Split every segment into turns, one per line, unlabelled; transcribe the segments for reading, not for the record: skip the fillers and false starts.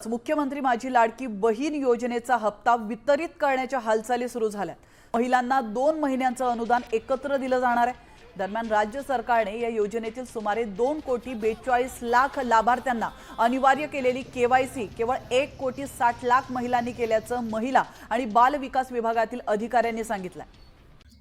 मुख्यमंत्री माझी लाडकी बहीण योजनेचा हप्ता वितरित करण्याच्या हालचाली सुरू झाल्यात। महिलांना 2 महिन्यांचं अनुदान एकत्र दिलं जाणार आहे। दरम्यान राज्य सरकारने या योजनेतील सुमारे 2,42,00,000 लाभार्थ्यांना अनिवार्य केलेली केवायसी केवळ 1,60,00,000 महिलांनी केल्याचं महिला आणि बाल विकास विभागातील अधिकाऱ्यांनी सांगितलं।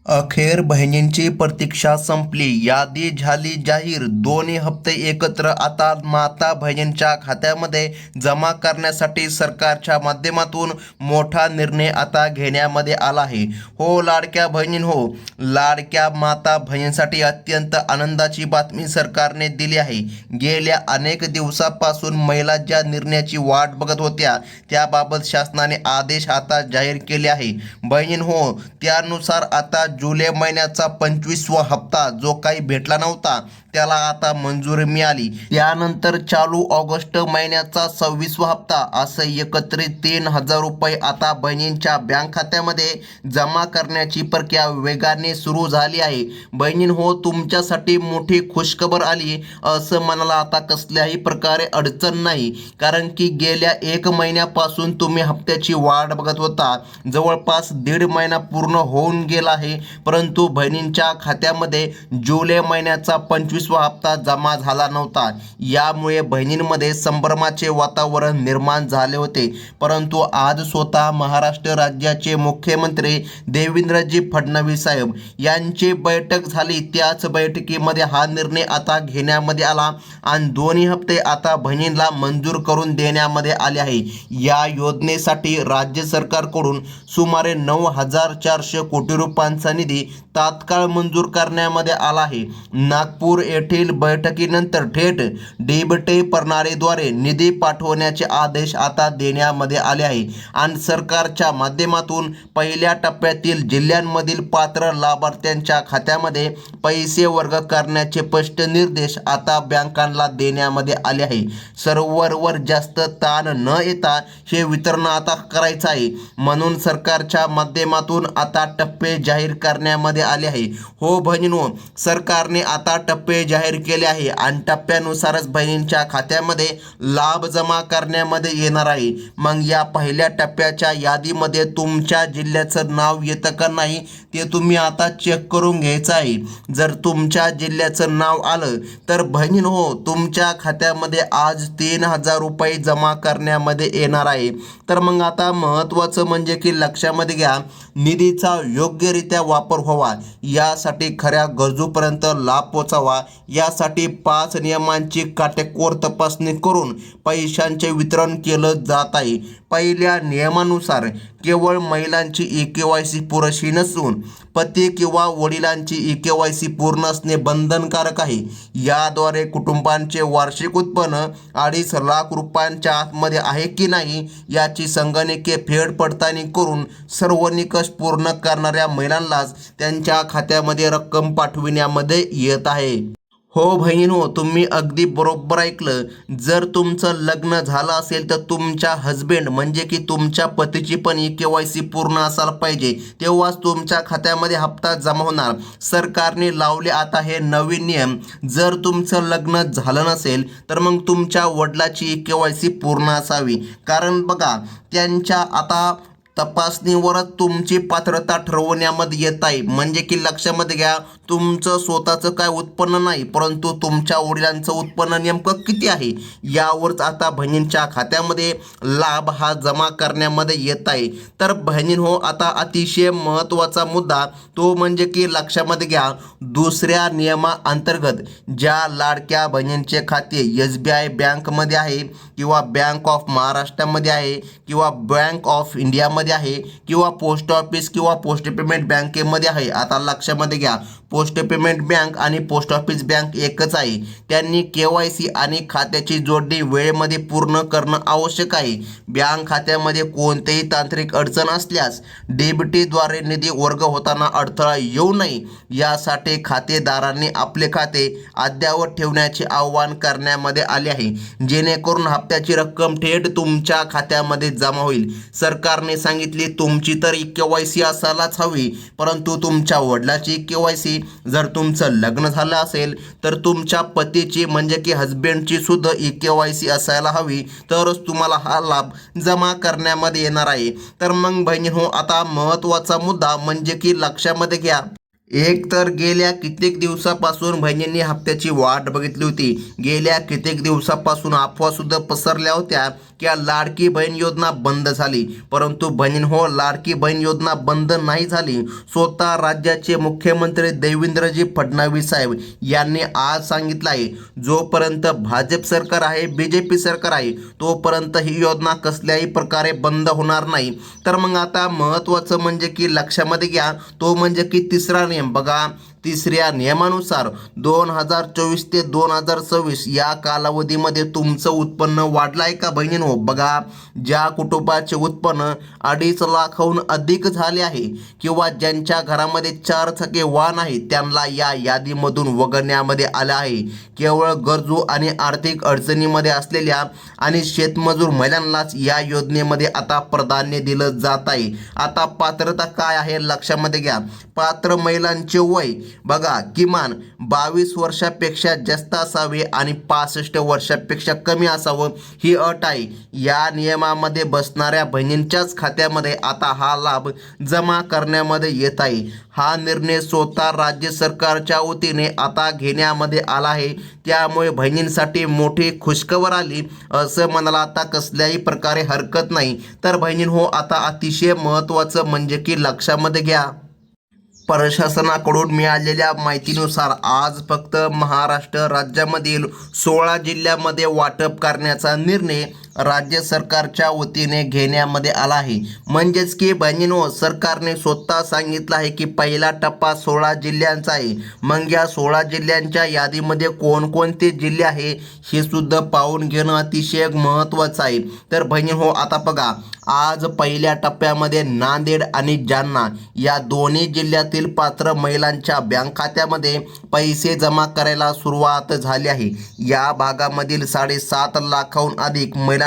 अखेर बहिणींची प्रतीक्षा संपली, यादी झाली जाहीर। दोन्ही हप्ते एकत्र आता माता बहिणींच्या खात्यामध्ये जमा करण्यासाठी सरकारच्या माध्यमातून मोठा निर्णय आता घेण्यामध्ये आला आहे। हो लाडक्या बहिणींनो, लाडक्या माता बहिणींसाठी अत्यंत आनंदाची बातमी सरकारने दिली आहे। गेल्या अनेक दिवसापासून महिला ज्या निर्णयाची वाट बघत होत्या त्याबाबत शासनाने आदेश आता जाहीर केले आहे। बहिणींनो, त्यानुसार आता जुलै महिन्याचा 25वा हप्ता जो काही भेटला नव्हता त्याला आता मंजुरी मिळाली। त्यानंतर चालू ऑगस्ट महिन्याचा 26वा हप्ता असं एकत्रित 3,000 रुपये आता बहिणींच्या बँक खात्यामध्ये जमा करण्याची प्रक्रिया वेगाने सुरू झाली आहे। बहिणींनो, तुमच्यासाठी मोठी खुशखबर आली असं म्हणायला आता कसल्याही प्रकारे अडचण नाही, कारण की गेल्या 1 महिन्यापासून तुम्ही हप्त्याची वाट बघत होता। जवळपास 1.5 महिना पूर्ण होऊन गेला आहे, परंतु बहिणींच्या खात्यामध्ये जुलै महिन्याचा 25वा हप्ता जमा झाला नव्हता। यामुळे बहिणींमध्ये संभ्रमाचे वातावरण निर्माण झाले होते, परंतु आज स्वतः महाराष्ट्र राज्याचे मुख्यमंत्री देवेंद्रजी फडणवीस साहेब यांची बैठक झाली। त्याच बैठकीमध्ये हा निर्णय आता घेण्यामध्ये आला आणि दोन्ही हप्ते आता बहिणींना मंजूर करून देण्यामध्ये आले आहे। या योजनेसाठी राज्य सरकारकडून सुमारे 9,400 कोटी रुपयांचा निधी तात्काळ मंजूर करण्यामध्ये आला आहे। नागपूर येथील बैठकीनंतर थेट डीबीटी प्रणालीद्वारे निधी पाठवण्याचे आदेश आता देण्यामध्ये आले आहे आणि सरकारच्या माध्यमातून पहिल्या टप्प्यातील जिल्ह्यांमधील पात्र लाभार्थ्यांच्या खात्यामध्ये पैसे वर्ग करण्याचे स्पष्ट निर्देश आता बँकांना देण्यामध्ये आले आहे। सर्व्हरवर जास्त ताण न येता हे वितरण आता करायचं आहे, म्हणून सरकारच्या माध्यमातून आता टप्पे जाहीर करण्यामध्ये आले आहे। हो बहिणींनो, सरकारने आता टप्पे जाहीर केले आहे आणि टप्प्यानुसारच बहिणींच्या खात्यामध्ये लाभ जमा करण्यामध्ये येणार आहे। मग या पहिल्या टप्प्याच्या यादीमध्ये तुमच्या जिल्ह्याचं नाव येतं का नाही ते तुम्ही आता चेक करून घ्यायचं आहे। जर तुमच्या जिल्ह्याचं नाव आलं तर बहिणींनो, तुमच्या खात्यामध्ये आज 3,000 रुपये जमा करण्यामध्ये येणार आहे। तर मग आता महत्त्वाचं म्हणजे की लक्षामध्ये घ्या, निधीचा योग्यरित्या वापर व्हावा, यासाठी खऱ्या गरजूपर्यंत लाभ पोचावा, यासाठी 5 नियमांची काटेकोर तपासणी करून पैशांचे वितरण केलं जात आहे। पहिल्या नियमानुसार केवळ महिलांची ई-केवायसी पुरेशी नसून पती किंवा वडिलांची ई-केवायसी पूर्ण असणे बंधनकारक आहे। याद्वारे कुटुंबांचे वार्षिक उत्पन्न 2.5 लाख रुपयांच्या आतमध्ये आहे की नाही याची संगणकीय फेड पडताळणी करून सर्व निकष पूर्ण करणाऱ्या महिलांनाच त्यांच्या खात्यामध्ये रक्कम पाठविण्यामध्ये येत आहे। हो बहिणींनो, तुम्ही अगदी बरोबर ऐकलं। जर तुमचं लग्न झालं असेल तर तुमच्या हस्बंड म्हणजे की तुमच्या पतीची पण ई-केवायसी पूर्ण असायला पाहिजे, तेव्हाच तुमच्या खात्यामध्ये हप्ता जमा होणार। सरकारने लावले आता हे नवीन नियम। जर तुमचं लग्न झालं नसेल तर मग तुमच्या वडिलाची ई-केवायसी पूर्ण असावी, कारण बघा त्यांच्या आता तपासणीवरच तुमची पात्रता ठरवण्यामध्ये येत आहे। म्हणजे की लक्षामध्ये घ्या, तुमचं स्वतःचं काय उत्पन्न नाही, परंतु तुमच्या वडिलांचं उत्पन्न नेमकं किती आहे यावरच आता बहिणींच्या खात्यामध्ये लाभ हा जमा करण्यामध्ये येत आहे। तर बहिणींनो, आता अतिशय महत्त्वाचा मुद्दा तो म्हणजे की लक्षामध्ये घ्या, दुसऱ्या नियमाअंतर्गत ज्या लाडक्या बहिणींचे खाते SBI बँकमध्ये आहे किंवा बँक ऑफ महाराष्ट्रामध्ये आहे किंवा बँक ऑफ इंडियामध्ये आहे किंवा पोस्ट ऑफिस किंवा पोस्ट पेमेंट बँकेमध्ये आहे, आता लक्षामध्ये घ्या, पोस्ट पेमेंट बँक आणि पोस्ट ऑफिस बँक एकच आहे। त्यांनी केवायसी आणि खात्याची जोडणी वेळेमध्ये पूर्ण करणं आवश्यक आहे। बँक खात्यामध्ये कोणतेही तांत्रिक अडचण असल्यास डीबीटीद्वारे निधी वर्ग होताना अडथळा येऊ नये यासाठी खातेदारांनी आपले खाते अद्ययावत ठेवण्याचे आवाहन करण्यामध्ये आले आहे, जेणेकरून हप्त्याची रक्कम थेट तुमच्या खात्यामध्ये जमा होईल। सरकारने सांगितले तुमची तर केवायसी असायलाच हवी, परंतु तुमच्या वडिलाची केवायसी जर तुमचं लग्न झालं असेल तर तुमच्या पतीची म्हणजे की हजबंडची सुद्धा KYC असायला हवी, तरच तुम्हाला हा लाभ जमा करण्यामध्ये येणार आहे. तर मग बहिणींनो, आता महत्त्वाचा मुद्दा म्हणजे की लक्षामध्ये घ्या, एक तर गेल्या कित्येक दिवसापासून बहिणींनी हप्त्याची वाट बघितली होती. गेल्या कित्येक दिवसापासून अफवा सुद्धा पसरल्या होत्या की लाडकी बहीण योजना बंद झाली. परंतु बहिणींनो, लाडकी बहीण योजना बंद नाही झाली. स्वतः राज्याचे मुख्यमंत्री देवेंद्रजी फडणवीस साहेब यांनी आज सांगितलं आहे, जोपर्यंत भाजप सरकार आहे, BJP सरकार आहे, तोपर्यंत ही योजना कसल्याही प्रकारे बंद होणार नाही. तर मग आता महत्त्वाचं म्हणजे की लक्षामध्ये घ्या, तो म्हणजे की तिसरा नियम बघा. तिसऱ्या नियमानुसार 2024 ते 2026 या कालावधीमध्ये तुमचं उत्पन्न वाढलं आहे का बहिणींनो? बघा, ज्या कुटुंबाचे उत्पन्न 2.5 लाखाहून अधिक झाले आहे किंवा ज्यांच्या घरामध्ये 4 चाकी वाहन आहे, त्यांना या यादीमधून वगळण्यामध्ये आलं आहे. केवळ गरजू आणि आर्थिक अडचणीमध्ये असलेल्या आणि शेतमजूर महिलांनाच या योजनेमध्ये आता प्राधान्य दिलं जात आहे. आता पात्रता काय आहे लक्षामध्ये घ्या. पात्र महिलांचे वय बघा, किमान 22 वर्षापेक्षा जास्त असावे आणि 65 वर्षापेक्षा कमी असावं, ही अट आहे. या नियमामध्ये बसणाऱ्या बहिणींच्याच खात्यामध्ये आता हा लाभ जमा करण्यामध्ये येत आहे. हा निर्णय स्वतः राज्य सरकारच्या वतीने आता घेण्यामध्ये आला आहे. त्यामुळे बहिणींसाठी मोठी खुशखबर आली असं म्हणायला आता कसल्याही प्रकारे हरकत नाही. तर बहिणींनो, आता अतिशय महत्त्वाचं म्हणजे की लक्षामध्ये घ्या, प्रशासनाकडून मिळालेल्या माहितीनुसार आज फक्त महाराष्ट्र राज्यामधील 16 जिल्ह्यामध्ये वाटप करण्याचा निर्णय राज्य सरकारच्या वतीने घेण्यामध्ये आला आहे. म्हणजेच की बहिणींनो, सरकारने स्वतः सांगितलं आहे की पहिला टप्पा 16 जिल्ह्यांचा आहे. मग या 16 जिल्ह्यांच्या यादीमध्ये कोणकोणते जिल्हे आहे हे सुद्धा पाहून घेणं अतिशय महत्त्वाचं आहे. तर बहिणींनो, आता बघा, आज पहिल्या टप्प्यामध्ये नांदेड आणि जालना या दोन्ही जिल्ह्यातील पात्र महिलांच्या बँक खात्यामध्ये पैसे जमा करायला सुरुवात झाली आहे. या भागामधील 7.5 लाखाहून अधिक महिलांना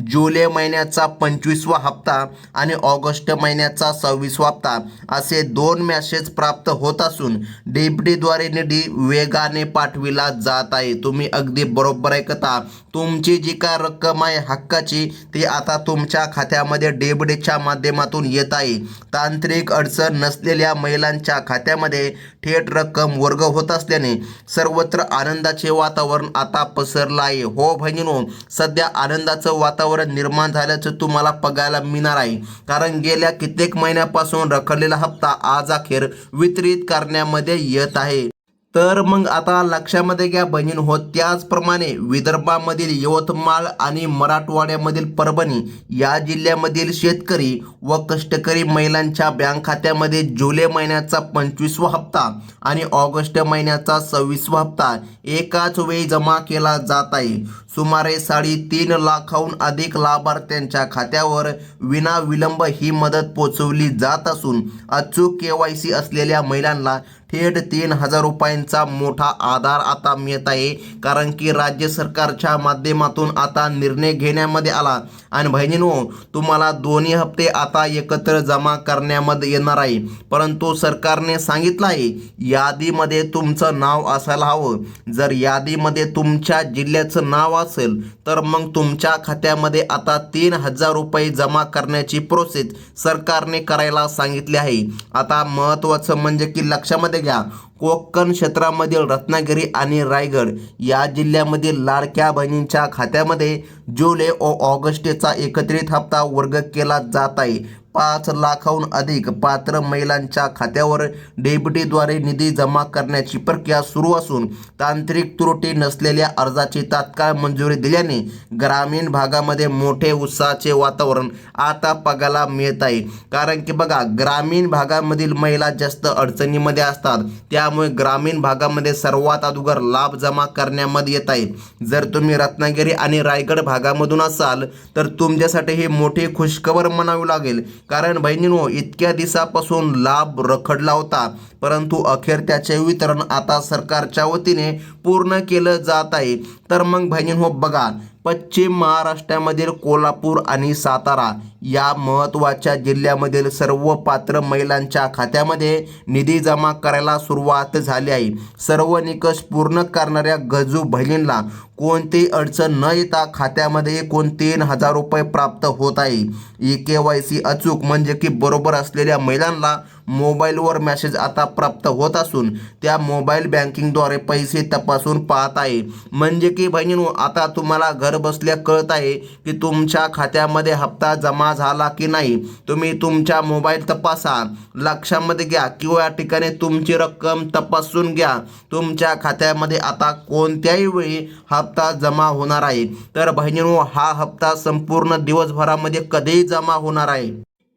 जुलै महिन्याचा 25वा हप्ता आणि ऑगस्ट महिन्याचा 26वा हप्ता असे 2 मेसेज प्राप्त होत असून DBTद्वारे निधी वेगाने पाठविला जात आहे. तुम्ही अगदी बरोबर ऐकता. तुमची जी काय रक्कम आहे हक्काची, ती आता तुमच्या खात्यामध्ये DBTच्या माध्यमातून येत आहे. तांत्रिक अडचण नसलेल्या महिलांच्या खात्यामध्ये थेट रक्कम वर्ग होत असल्याने सर्वत्र आनंदाचे वातावरण आता पसरलं आहे. हो बहिणींनो, सध्या आनंदाचं वातावरण निर्माण झाल्याचं तुम्हाला बघायला मिळणार आहे. कारण गेल्या कित्येक महिन्यापासून रखडलेला हप्ता आज अखेर वितरित करण्यामध्ये येत आहे. तर मग आता लक्षामध्ये घ्या बहिणींनो, त्याचप्रमाणे विदर्भामधील यवतमाळ आणि मराठवाड्यामधील परभणी या जिल्ह्यामधील शेतकरी व कष्टकरी महिलांच्या बँक खात्यामध्ये जुलै महिन्याचा 25वा हप्ता आणि ऑगस्ट महिन्याचा 26वा हप्ता एकाच वेळी जमा केला जात आहे. सुमारे 3.5 लाखाहून अधिक लाभार्थ्यांच्या खात्यावर विनाविलंब ही मदत पोचवली जात असून अचूक KYC असलेल्या महिलांना थेट 3,000 रुपयांचा मोठा आधार आता मिळत आहे. कारण की राज्य सरकारच्या माध्यमातून आता निर्णय घेण्यामध्ये आला आणि बहिणींनो, तुम्हाला दोन्ही हप्ते आता एकत्र जमा करण्यामध्ये येणार आहे. परंतु सरकारने सांगितलं आहे, यादीमध्ये तुमचं नाव असायला हवं. जर यादीमध्ये तुमच्या जिल्ह्याचं नाव असेल तर मग तुमच्या खात्यामध्ये आता 3,000 रुपये जमा करण्याची प्रोसेस सरकारने करायला सांगितले आहे. आता महत्त्वाचं म्हणजे की लक्षामध्ये घ्या, कोकण क्षेत्रामधील रत्नागिरी आणि रायगड या जिल्ह्यामधील लाडक्या बहिणींच्या खात्यामध्ये जुलै व ऑगस्टचा एकत्रित हप्ता वर्ग केला जात आहे. 5 लाखाहून अधिक पात्र महिलांच्या खात्यावर DBTद्वारे निधी जमा करण्याची प्रक्रिया सुरू असून तांत्रिक त्रुटी नसलेल्या अर्जाची तात्काळ मंजुरी दिल्याने ग्रामीण भागामध्ये मोठे उत्साहाचे वातावरण आता बघायला मिळत आहे. कारण की बघा, ग्रामीण भागामधील महिला जास्त अडचणीमध्ये असतात. त्यामुळे ग्रामीण भागामध्ये सर्वात अगोदर लाभ जमा करण्यामध्ये येत आहे. जर तुम्ही रत्नागिरी आणि रायगड भागामधून असाल तर तुमच्यासाठी ही मोठी खुशखबर म्हणावी लागेल. कारण बहिणींनो, इतक्या दिवसापासून लाभ रखडला होता, परंतु अखेर त्याचे वितरण आता सरकारच्या वतीने पूर्ण केलं जात आहे. तर मग बहिणींनो, बघा, पश्चिम महाराष्ट्रामधील कोल्हापूर आणि सातारा या महत्त्वाच्या जिल्ह्यामधील सर्व पात्र महिलांच्या खात्यामध्ये निधी जमा करायला सुरुवात झाली आहे. सर्व निकष पूर्ण करणाऱ्या गरजू बहिणींना कोणतीही अडचण न येता खात्यामध्ये एकूण 3,000 रुपये प्राप्त होत आहे. EKYC अचूक म्हणजे की बरोबर असलेल्या महिलांना मोबाईलवर मेसेज आता प्राप्त होत असून त्या मोबाईल बँकिंगद्वारे पैसे तपासून पाहत आहे. म्हणजे की बहिणींनो, आता तुम्हाला घर बसल्या कळत आहे की तुमच्या खात्यामध्ये हप्ता जमा झाला की नाही. तुम्ही तुमच्या मोबाईल तपासा, लक्षामध्ये घ्या किंवा या ठिकाणी तुमची रक्कम तपासून घ्या. तुमच्या खात्यामध्ये आता कोणत्याही वेळी हप्ता जमा होणार आहे. तर बहिणींनो, हा हप्ता संपूर्ण दिवसभरामध्ये कधीही जमा होणार आहे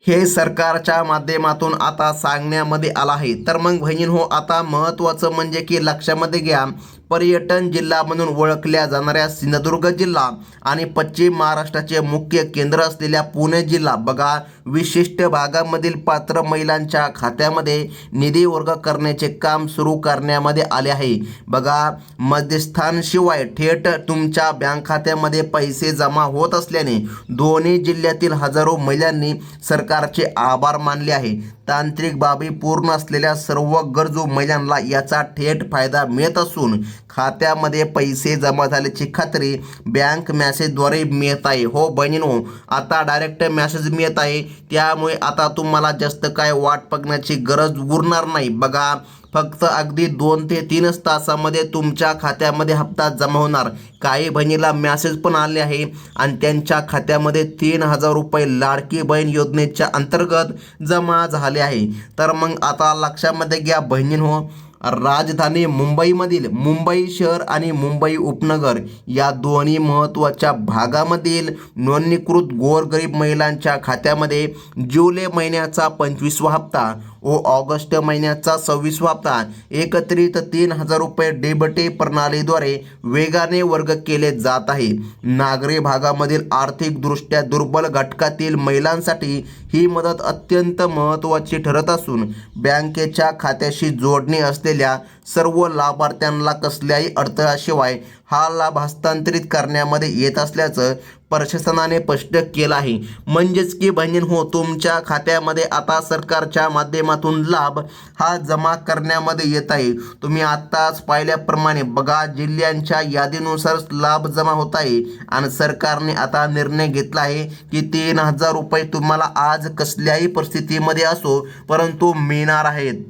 हे सरकारच्या माध्यमातून आता सांगण्यामध्ये आलं आहे. तर मग बहिणींनो, आता महत्त्वाचं म्हणजे की लक्षामध्ये घ्या, पर्यटन जिल्हा म्हणून ओळखल्या जाणाऱ्या सिंधुदुर्ग जिल्हा आणि पश्चिम महाराष्ट्राचे मुख्य केंद्र असलेल्या पुणे जिल्हा बघा, विशिष्ट भागामधील पात्र महिलांच्या खात्यामध्ये निधी वर्ग करण्याचे काम सुरू करण्यामध्ये आले आहे. बघा, मध्यस्थांशिवाय थेट तुमच्या बँक खात्यामध्ये पैसे जमा होत असल्याने दोन्ही जिल्ह्यातील हजारो महिलांनी सरकारचे आभार मानले आहे. तांत्रिक बाबी पूर्ण असलेल्या सर्व गरजू महिलांना याचा थेट फायदा मिळत असून खात्यामध्ये पैसे जमा झाल्याची खात्री बँक मेसेजद्वारे मिळत आहे. हो बहिणींनो, आता डायरेक्ट मेसेज मिळत आहे, त्यामुळे आता तुम्हाला जास्त काय वाट बघण्याची गरज उरणार नाही. बघा, फक्त अगदी 2 ते 3 तासामध्ये तुमच्या खात्यामध्ये हप्ता जमा होणार. काही बहिणीला मेसेज पण आले आहे आणि त्यांच्या खात्यामध्ये 3,000 रुपये लाडकी बहीण योजनेच्या अंतर्गत जमा झाले आहे. तर मग आता लक्षामध्ये घ्या बहिणींनो, राजधानी मुंबईमधील मुंबई शहर आणि मुंबई उपनगर या दोन्ही महत्त्वाच्या भागामधील नोंदणीकृत गोरगरीब महिलांच्या खात्यामध्ये जुलै महिन्याचा 25वा हप्ता व ऑगस्ट महिन्याचा 26वा हप्ता एकत्रित 3,000 रुपये डेबिट प्रणालीद्वारे वेगाने वर्ग केले जात आहे. नागरी भागामधील आर्थिकदृष्ट्या दुर्बल घटकातील महिलांसाठी ही मदत अत्यंत महत्त्वाची ठरत असून बँकेच्या खात्याशी जोडणी असलेल्या सर्व लाभार्थ्यांना कसल्याही अडथळ्याशिवाय हा लाभ हस्तांतरित करण्यामध्ये येत असल्याचं प्रशासनाने स्पष्ट केलं आहे. म्हणजेच की बहिणींनो, तुमच्या खात्यामध्ये आता सरकारच्या माध्यमातून लाभ हा जमा करण्यामध्ये येत आहे. तुम्ही आत्ताच पाहिल्याप्रमाणे बघा, जिल्ह्यांच्या यादीनुसार लाभ जमा होत आहे आणि सरकारने आता निर्णय घेतला आहे की 3,000 रुपये तुम्हाला आज कसल्याही परिस्थितीमध्ये असो परंतु मिळणार आहेत.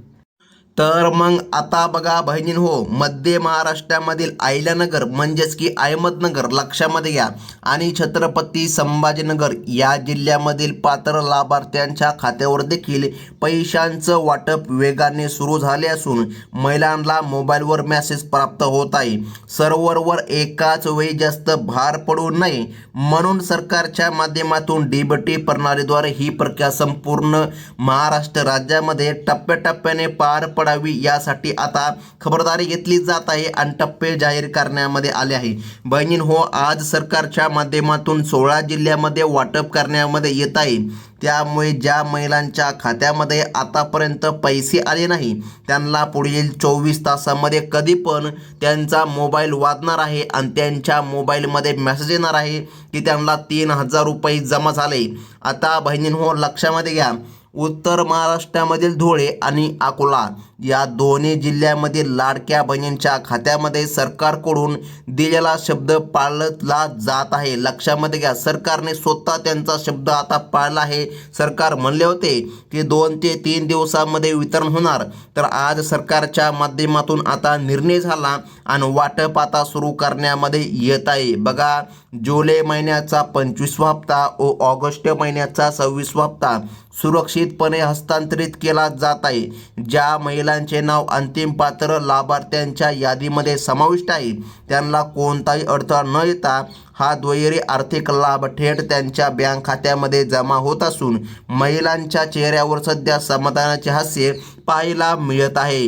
तर मग आता बघा बहिणींनो, मध्य महाराष्ट्रामधील अहिल्यानगर म्हणजेच की अहमदनगर लक्षामध्ये घ्या आणि छत्रपती संभाजीनगर या जिल्ह्यामधील पात्र लाभार्थ्यांच्या खात्यावर देखील पैशांचं वाटप वेगाने सुरू झाले असून महिलांना मोबाईलवर मेसेज प्राप्त होत आहे. सर्व्हरवर एकाच वेळी जास्त भार पडू नये म्हणून सरकारच्या माध्यमातून DBT प्रणालीद्वारे ही प्रक्रिया संपूर्ण महाराष्ट्र राज्यामध्ये टप्प्याटप्प्याने पार पडावी यासाठी आता खबरदारी घेतली जात आहे आणि टप्पे जाहीर करण्यामध्ये आले आहे. बहिणींनो, आज सरकारच्या माध्यमातून 16 जिल्ह्यामध्ये वाटप करण्यामध्ये येत आहे. त्यामुळे ज्या महिलांच्या खात्यामध्ये आतापर्यंत पैसे आले नाही त्यांना पुढील 24 तासामध्ये कधी पण त्यांचा मोबाईल वाजणार आहे आणि त्यांच्या मोबाईलमध्ये मेसेज येणार आहे की त्यांना 3,000 रुपये जमा झाले. आता बहिणींनो, लक्षामध्ये घ्या, उत्तर महाराष्ट्रामधील धुळे आणि अकोला या दोन्ही जिल्ह्यामधील लाडक्या बहिणींच्या खात्यामध्ये सरकारकडून दिलेला शब्द पाळला जात आहे. लक्षामध्ये घ्या, सरकारने स्वतः त्यांचा शब्द आता पाळला आहे. सरकार म्हणले होते की 2 ते 3 दिवसामध्ये वितरण होणार, तर आज सरकारच्या माध्यमातून आता निर्णय झाला आणि वाटप आता सुरू करण्यामध्ये येत आहे. बघा, जुलै महिन्याचा 25वा हप्ता व ऑगस्ट महिन्याचा 26वा हप्ता सुरक्षितपणे हस्तांतरित केला जात आहे. ज्या महिलांचे नाव अंतिम पात्र लाभार्थ्यांच्या यादीमध्ये समाविष्ट आहे त्यांना कोणताही अडथळा न येता हा दुहेरी आर्थिक लाभ थेट त्यांच्या बँक खात्यामध्ये जमा होत असून महिलांच्या चेहऱ्यावर सध्या समाधानाचे हास्य पाहायला मिळत आहे.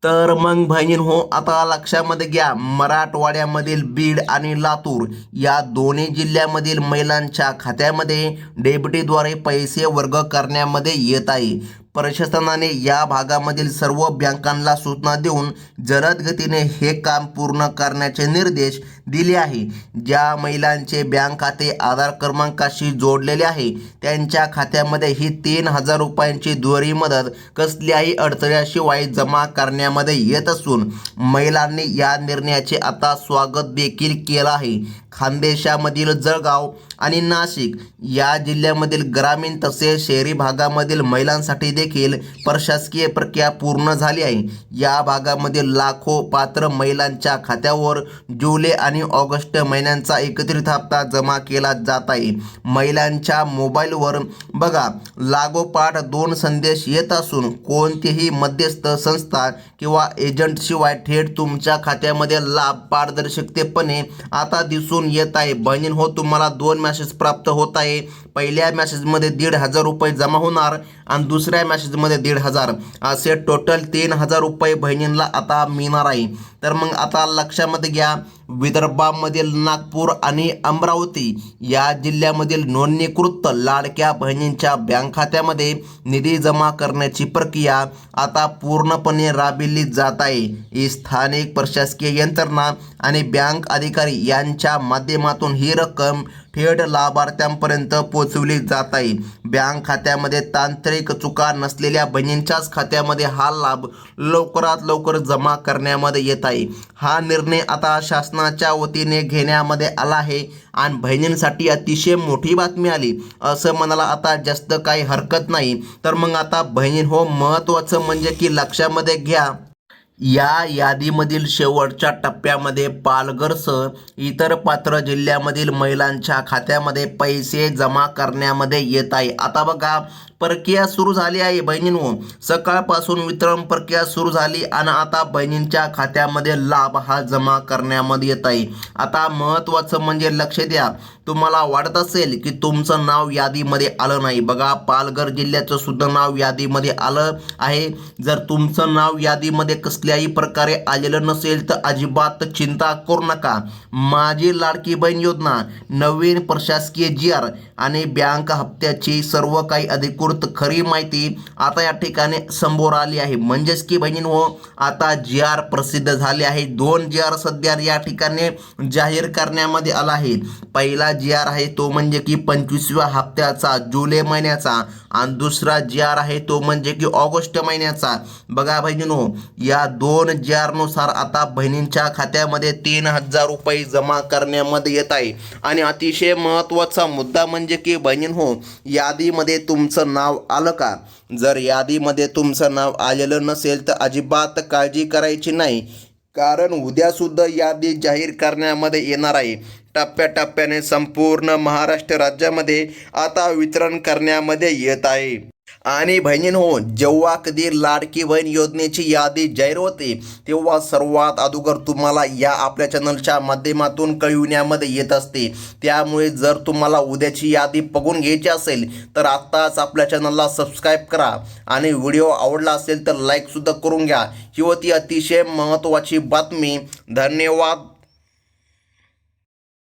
तर मग बहिणींनो, आता लक्षामध्ये घ्या, मराठवाड्यामधील बीड आणि लातूर या दोन्ही जिल्ह्यामधील महिलांच्या खात्यामध्ये डेबिटीद्वारे पैसे वर्ग करण्यामध्ये येत आहे. प्रशासनाने या भागामधील सर्व बँकांना सूचना देऊन जलद गतीने हे काम पूर्ण करण्याचे निर्देश दिले आहे. ज्या महिलांचे बँक खाते आधार क्रमांकाशी जोडलेले आहे त्यांच्या खात्यामध्ये ही 3,000 रुपयांची दुहेरी मदत कसल्याही अडथळ्याशिवाय जमा करण्यामध्ये येत असून महिलांनी या निर्णयाचे आता स्वागत देखील केलं आहे. खानदेशामधील जळगाव आणि नाशिक या जिल्ह्यामधील ग्रामीण तसेच शहरी भागामधील महिलांसाठी देखील प्रशासकीय प्रक्रिया पूर्ण झाली आहे. या भागामधील लाखो पात्र महिलांच्या खात्यावर जुलै आणि ऑगस्ट महिन्यांचा एकत्रित हप्ता जमा केला जात आहे. महिलांच्या मोबाईलवर बघा लागोपाठ 2 संदेश येत असून कोणतीही मध्यस्थ संस्था किंवा एजंटशिवाय थेट तुमच्या खात्यामध्ये लाभ पारदर्शकतेपणे आता दिसून येत आहे. बहिणीं हो, तुम्हाला 2 मेसेज प्राप्त होत आहे. पहिल्या मेसेजमध्ये 1,500 रुपये जमा होणार आणि दुसऱ्या मेसेजमध्ये 1,500 असे टोटल 3,000 रुपये बहिणींना आता मिळणार आहे. तर मग आता लक्षामध्ये घ्या, विदर्भामधील नागपूर आणि अमरावती या जिल्ह्यामधील नोंदणीकृत लाडक्या बहिणींच्या बँक खात्यामध्ये निधी जमा करण्याची प्रक्रिया आता पूर्णपणे राबविली जात आहे. ही स्थानिक प्रशासकीय यंत्रणा आणि बँक अधिकारी यांच्या माध्यमातून ही रक्कम थेट लाभार्थ्यांपर्यंत पोहोचवली जात आहे. बँक खात्यामध्ये तांत्रिक चुका नसलेल्या बहिणींच्याच खात्यामध्ये हा लाभ लवकरात लवकर जमा करण्यामध्ये येत आहे. हा निर्णय आता शासनाच्या वतीने घेण्यामध्ये आला आहे आणि बहिणींसाठी अतिशय मोठी बातमी आली असं म्हणायला आता जास्त काही हरकत नाही. तर मग आता बहिणी हो, महत्त्वाचं म्हणजे की लक्षामध्ये घ्या, या यादीमधील शेवटच्या टप्प्यामध्ये पालघरसह इतर पात्र जिल्ह्यामधील महिलांच्या खात्यामध्ये पैसे जमा करण्यामध्ये येत आहे. आता बघा प्रक्रिया सुरू झाली आहे बहिणींनो, सकाळपासून वितरण प्रक्रिया सुरू झाली आणि आता बहिणींच्या खात्यामध्ये लाभ हा जमा करण्यामध्ये येत आहे. आता महत्त्वाचं म्हणजे लक्ष द्या, तुम्हाला वाटत असेल की तुमचं नाव यादीमध्ये आलं नाही. बघा पालघर जिल्ह्याचं सुद्धा नाव यादीमध्ये आलं आहे. जर तुमचं नाव यादीमध्ये कसल्याही प्रकारे आलेलं नसेल तर अजिबात चिंता करू नका. माझी लाडकी बहीण योजना, नवीन प्रशासकीय GR आणि बँक हप्त्याची सर्व काही अधिकृत खरी माहिती आता या ठिकाणी समोर आली आहे. म्हणजेच की बहिणींनो, आता GR प्रसिद्ध झाले आहे. 2 GR सध्या या ठिकाणी जाहीर करण्यामध्ये आला आहे. पहिला GR आहे तो म्हणजे की 25व्या हप्त्याचा जुलै महिन्याचा आणि दुसरा GR आहे तो म्हणजे की ऑगस्ट महिन्याचा. बघा बहिणींनो, या 2 GR नुसार आता बहिणींच्या खात्यामध्ये 3,000 रुपये जमा करण्यामध्ये येत आहे. आणि अतिशय महत्त्वाचा मुद्दा म्हणजे की बहिणींनो, यादीमध्ये तुमचं नाव आलं का? जर यादीमध्ये तुमचं नाव आलेलं नसेल तर अजिबात काळजी करायची नाही, कारण उद्यासुद्धा यादी जाहीर करण्यामध्ये येणार आहे. टप्प्याटप्प्याने संपूर्ण महाराष्ट्र राज्यामध्ये आता वितरण करण्यामध्ये येत आहे. आणि बहिणींनो, जेव्हा कधी लाडकी बहीण योजनेची यादी जाहीर होते तेव्हा सर्वात अगोदर तुम्हाला या आपल्या चॅनलच्या माध्यमातून कळविण्यामध्ये येत असते. त्यामुळे जर तुम्हाला उद्याची यादी बघून घ्यायची असेल तर आत्ताच आपल्या चॅनलला सबस्क्राईब करा आणि व्हिडिओ आवडला असेल तर लाईकसुद्धा करून घ्या. ही होती अतिशय महत्त्वाची बातमी. धन्यवाद.